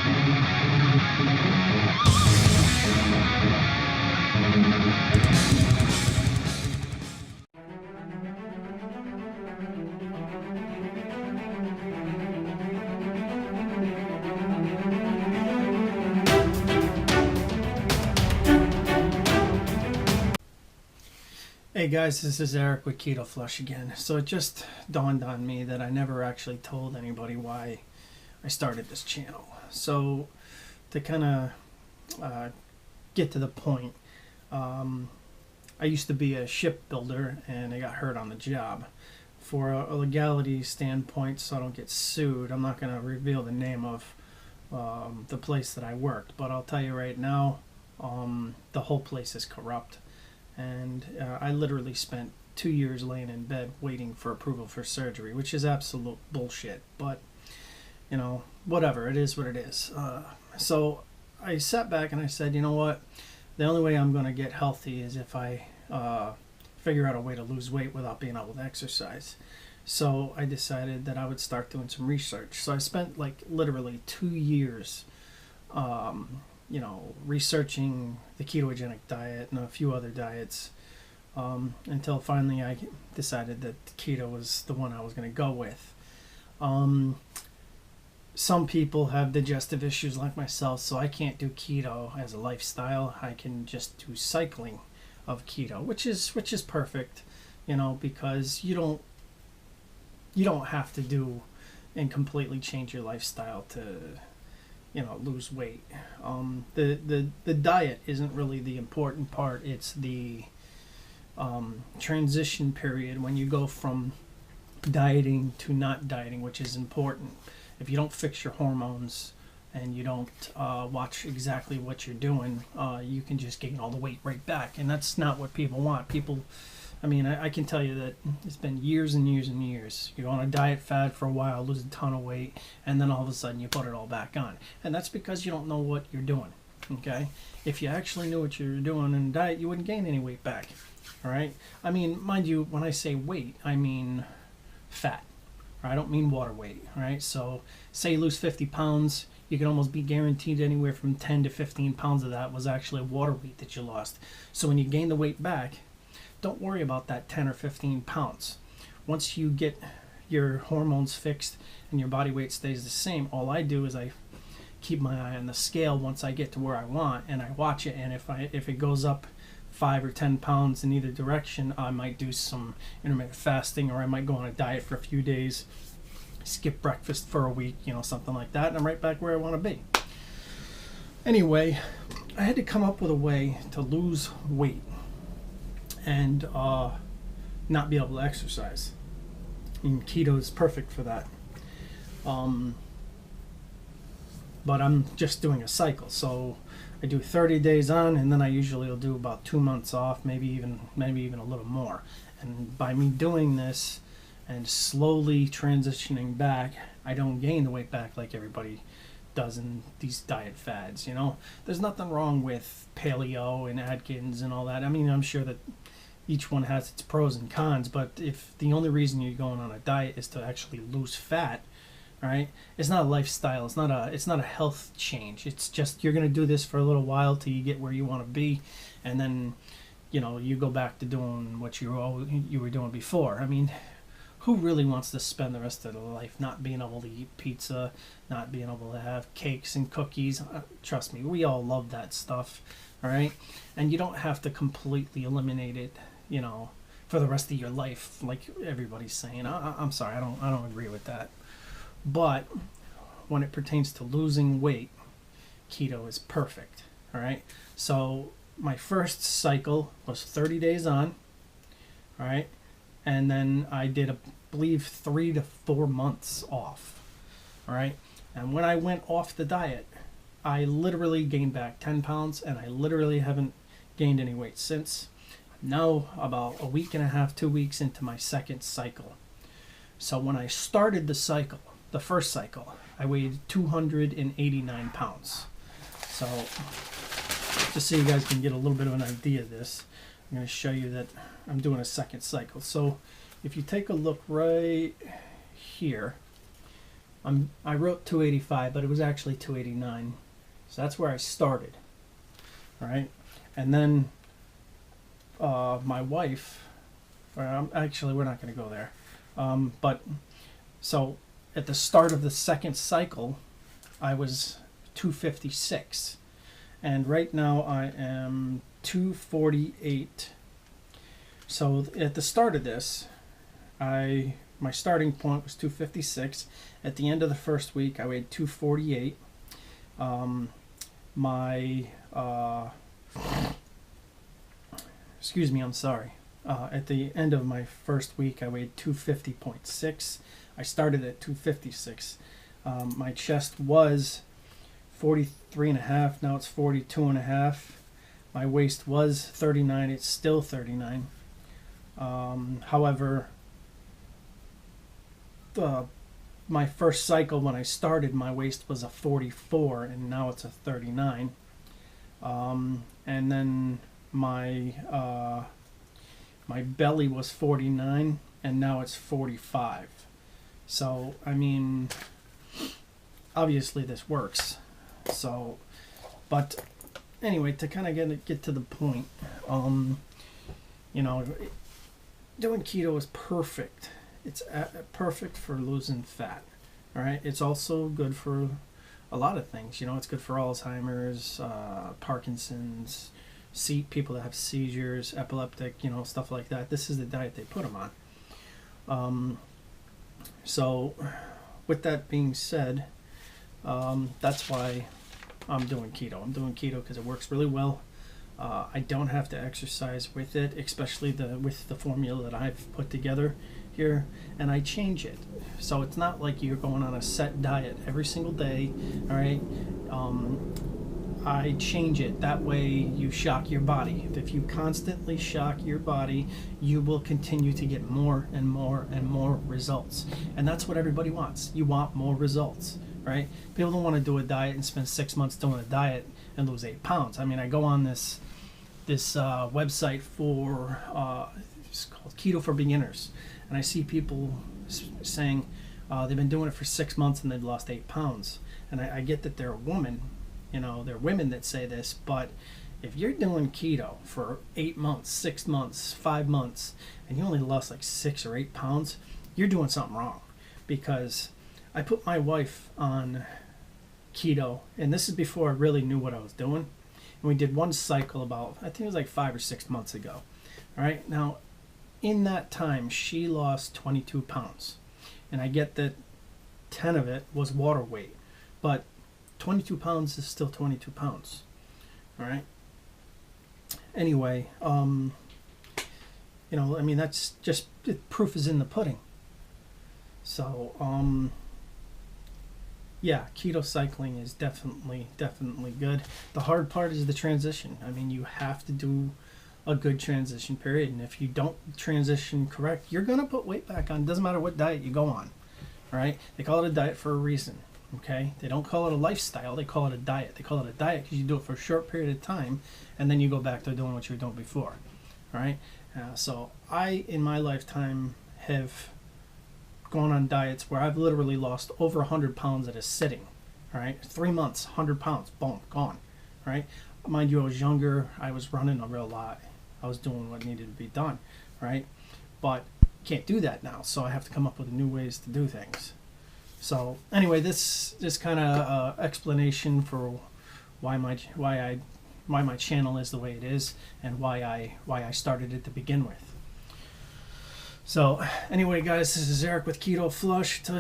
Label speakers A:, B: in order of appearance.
A: Hey guys, this is Eric with Keto Flush again. So it just dawned on me that I never actually told anybody why I started this channel. So to kind of get to the point, I used to be a shipbuilder and I got hurt on the job. For a legality standpoint, so I don't get sued, I'm not going to reveal the name of the place that I worked, but I'll tell you right now, the whole place is corrupt. And I literally spent 2 years laying in bed waiting for approval for surgery, which is absolute bullshit. But, you know, whatever. It is what it is. So I sat back and I said, you know what? The only way I'm going to get healthy is if I figure out a way to lose weight without being able to exercise. So I decided that I would start doing some research. So I spent like literally 2 years researching the ketogenic diet and a few other diets until finally I decided that keto was the one I was going to go with. Some people have digestive issues like myself, so I can't do keto as a lifestyle. I can just do cycling of keto, which is perfect, because you don't have to do and completely change your lifestyle to lose weight. The diet isn't really the important part. It's the transition period when you go from dieting to not dieting, which is important. If you don't fix your hormones and you don't watch exactly what you're doing, you can just gain all the weight right back, and that's not what people want. I can tell you that it's been years and years and years. You're on a diet fad for a while, lose a ton of weight, and then all of a sudden you put it all back on. And that's because you don't know what you're doing, okay? If you actually knew what you were doing in a diet, you wouldn't gain any weight back, all right? Mind you, when I say weight, I mean fat. I don't mean water weight, all right? So say you lose 50 pounds, you can almost be guaranteed anywhere from 10 to 15 pounds of that was actually water weight that you lost. So when you gain the weight back, don't worry about that 10 or 15 pounds. Once you get your hormones fixed and your body weight stays the same, all I do is I keep my eye on the scale once I get to where I want, and I watch it, and if it goes up 5 or 10 pounds in either direction, I might do some intermittent fasting, or I might go on a diet for a few days, skip breakfast for a week, something like that, and I'm right back where I want to be. Anyway, I had to come up with a way to lose weight and not be able to exercise. And keto is perfect for that. But I'm just doing a cycle, so I do 30 days on, and then I usually will do about 2 months off, maybe even a little more. And by me doing this and slowly transitioning back, I don't gain the weight back like everybody does in these diet fads. There's nothing wrong with paleo and Atkins and all that. I'm sure that each one has its pros and cons, but if the only reason you're going on a diet is to actually lose fat, right? It's not a lifestyle. It's not a health change. It's just you're going to do this for a little while till you get where you want to be, and then you go back to doing what you were doing before. Who really wants to spend the rest of their life not being able to eat pizza, not being able to have cakes and cookies? Trust me, we all love that stuff, all right? And you don't have to completely eliminate it, for the rest of your life, like everybody's saying. I'm sorry, I don't agree with that. But when it pertains to losing weight, keto is perfect, all right? So my first cycle was 30 days on, all right? And then I did, I believe, 3 to 4 months off, all right? And when I went off the diet, I literally gained back 10 pounds, and I literally haven't gained any weight since. Now about a week and a half, 2 weeks into my second cycle. So when I started the cycle, the first cycle, I weighed 289 pounds. So just so you guys can get a little bit of an idea of this, I'm going to show you that I'm doing a second cycle. So if you take a look right here, I wrote 285, but it was actually 289. So that's where I started, right? And then my wife, actually, we're not going to go there. But so at the start of the second cycle, I was 256. And right now I am 248. So at the start of this, my starting point was 256. At the end of the first week, I weighed 248. Excuse me, I'm sorry. At the end of my first week, I weighed 250.6. I started at 256. My chest was 43.5. Now it's 42.5. My waist was 39. It's still 39. However, my first cycle when I started, my waist was a 44, and now it's a 39. And then my belly was 49, and now it's 45. So I mean, obviously this works. So, but anyway, to kind of get to the point, doing keto is perfect. It's perfect for losing fat. All right. It's also good for a lot of things. It's good for Alzheimer's, Parkinson's, people that have seizures, epileptic, stuff like that. This is the diet they put them on. So, with that being said, that's why I'm doing keto. I'm doing keto because it works really well. I don't have to exercise with it, especially with the formula that I've put together here, and I change it. So it's not like you're going on a set diet every single day, all right? I change it. That way you shock your body. If you constantly shock your body, you will continue to get more and more and more results. And that's what everybody wants. You want more results, right? People don't want to do a diet and spend 6 months doing a diet and lose 8 pounds. I mean, I go on this website for it's called Keto for Beginners, and I see people saying they've been doing it for 6 months and they've lost 8 pounds. And I get that they're a woman, they're women that say this, but if you're doing keto for 8 months, 6 months, 5 months, and you only lost like 6 or 8 pounds, you're doing something wrong. Because I put my wife on keto, and this is before I really knew what I was doing. And we did one cycle about, I think it was like 5 or 6 months ago. All right, now in that time, she lost 22 pounds. And I get that 10 of it was water weight, but 22 pounds is still 22 pounds. All right. Anyway, that's just, proof is in the pudding. So, yeah, keto cycling is definitely good. The hard part is the transition. I mean, you have to do a good transition period, and if you don't transition correct, you're going to put weight back on. Doesn't matter what diet you go on. All right. They call it a diet for a reason. Okay, they don't call it a lifestyle, they call it a diet. They call it a diet because you do it for a short period of time and then you go back to doing what you were doing before. All right, so I, in my lifetime, have gone on diets where I've literally lost over 100 pounds at a sitting. All right, 3 months, 100 pounds, boom, gone. All right, mind you, I was younger, I was running a real lot, I was doing what needed to be done, right? But can't do that now, so I have to come up with new ways to do things. So anyway, this kind of explanation for why my channel is the way it is and why I started it to begin with. So anyway, guys, this is Eric with Keto Flush. Till I